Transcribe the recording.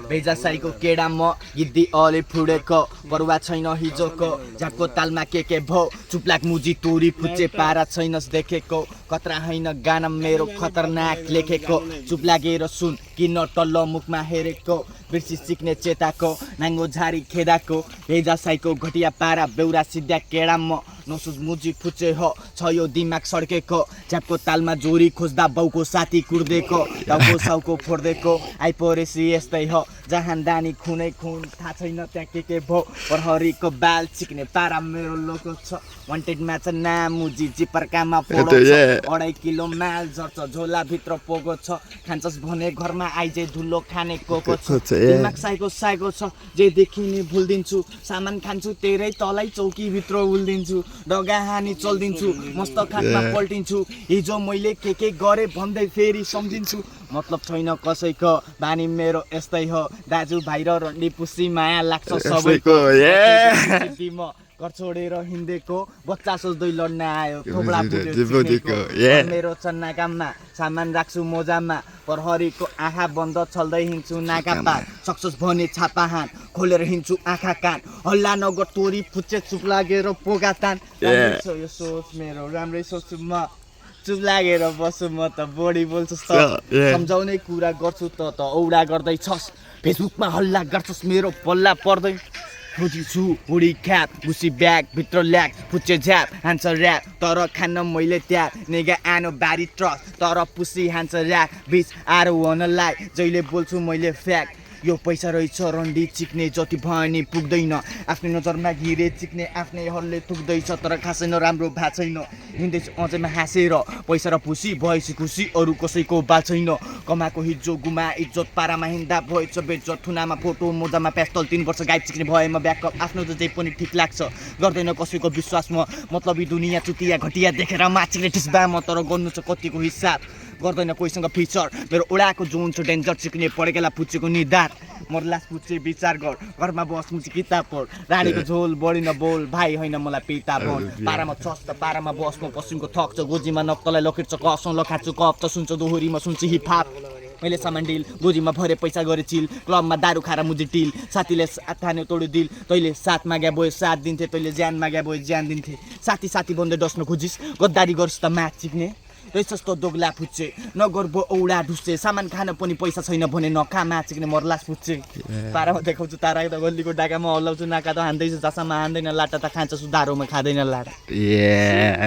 भेजासाईको केडा म गिद्दी अले फुडेको परुवा छैन हिजोको झ्यापको तालमा के भो चुप्लाक मुजी तोरी फुच्चे पारा छैनस् देखेको कतरा हैन गाना मेरो खतरनाक लेखेको चुप लागेर सुन किन टल्लो मुखमा हेरेको बिर्सी सिक्ने चेताको नाङ्गो झारी खेदाको भेजासाईको घटिया पारा बेउरा सिद्ध्या केडा म नसुज मुजी फुच्चे हो छ यो दिमाग सड्केको झ्यापको तालमा जोरी खोज्दा बाउको साथी कुर्देको टाउको साउको फोड्देको आइपरेसी यस्तै हो जहान दानी खुनै खुन थाहा छैन त्यहाँ के भो प्रहरीको बाल चिक्ने पारा मेरो लोको छ वान्टेडमा छ नाम मुजी जिपर्कामा फोडो छ 2.5 किलो माल झर्छ झोलाभित्र पोगो छ खान्छस् भने घरमा आइजे धुलो खाने कोको छ दिमाग साइको छ जे देखिने भुल्दिन्छु सामान खान्छु तेरै तलै चौकीभित्र उल्दिन्छु डगा हानी चल्दिन्छु मस्त खाटमा पल्टिन्छु हिजो मैले के गरे भन्दै फेरि सम्झिन्छु मतलब छैन कसैको बानी मेरो यस्तै हो दाजु भाइ र रन्डी पुसी माया लाग्छ सबैको म घर छोडेर हिँडेको बच्चा सोच्दै लड्न आयो थोपडा पुग्यो मेरो चन्ना काममा सामान राख्छु मोजामा प्रहरीको आँखा बन्द चल्दै हिँड्छु नाका पार सक्सेस भने छापा हान खोलेर हिँड्छु आँखा कान हल्ला नगर तोरी फुच्चे चुप लागेर पोगा तान यो सोच मेरो राम्रै सोच्छु म चुप लागेर बस्छु म त बढी बोल्छु सम्झाउने कुरा गर्छु त औडा गर्दैछस् फेसबुकमा हल्ला गर्छस् मेरो पल्ला पर्दै खोजिछु हुडी ख्याप गुसी ब्याग भित्र ल्याग फुच्चे झ्याप हान्छ ऱ्याप तर खान्न मैले त्याग नेगा आनो बारी ट्रस तर पुसी हान्छ ऱ्याक बिच आरोहनलाई जहिले बोल्छु मैले फ्याक यो पैसा रहेछ रन्डी चिक्ने जति भयो नि पुग्दैन आफ्नै नजरमा घिरे चिक्ने आफ्नै हलले थुक्दैछ तर खासै नराम्रो भएको छैन हिँड्दैछु अझैमा हाँसेर पैसा र खुसी भएपछि खुसी अरू कसैको बाल छैन कमाएको हिजो गुमा इज्जत पारामा हिँड्दा भएछ बेज्जत थुनामा फोटो मोजामा प्यास्टल 3 वर्ष गाइड चिक्ने भएमा ब्याकअप आफ्नो त जे पनि ठिक लाग्छ गर्दैन कसैको विश्वास म मतलबी दुनियाँ चुतिया घटिया देखेर माचिक्ने ठिस्बा म तर गर्नु छ कतिको हिसाब गर्दैन कोहीसँग फिचर मेरो ओडाको जोन छ डेन्जर चिक्ने पढेकेला पुच्चेको निधार मरलास पुच्चे विचार गर घरमा बस मुची किताब पढ रानीको झोल बढी नबोल भाइ होइन मलाई पिता बन पारामा छस् त पारामा बस म पश्चिमको थक छ गोजीमा नक्तलाई लखिर्छ कसौँ लखाछु कप त सुन्छ दोहोरीमा सुन्छ हिपहप मैले सामान डिल गोजीमा भरे पैसा गरे चिल क्लबमा दारू खाएर मुजी टिल साथीले थान्यो तोड्यो दिल तैँले साथ माग्या बोयो साथ दिन्थे तैँले ज्यान माग्या बोयो ज्यान दिन्थे साथी भन्दै डस्न खोजिस् गद्दारी गर्छ त म्याच चिक्ने रहेछस् त दोग्ला फुच्चे नगर बो औडा ढुस्से सामान खान पनि पैसा छैन भने नखा माचिक्ने मरलास फुच्चे पारामा देखाउँछु तारा त गल्लीको डाकामा हल्लाउँछु नाका त हान्दैछु जसामा हान्दैन लाटा त खान्छ सुधारोमा खाँदैन लाटा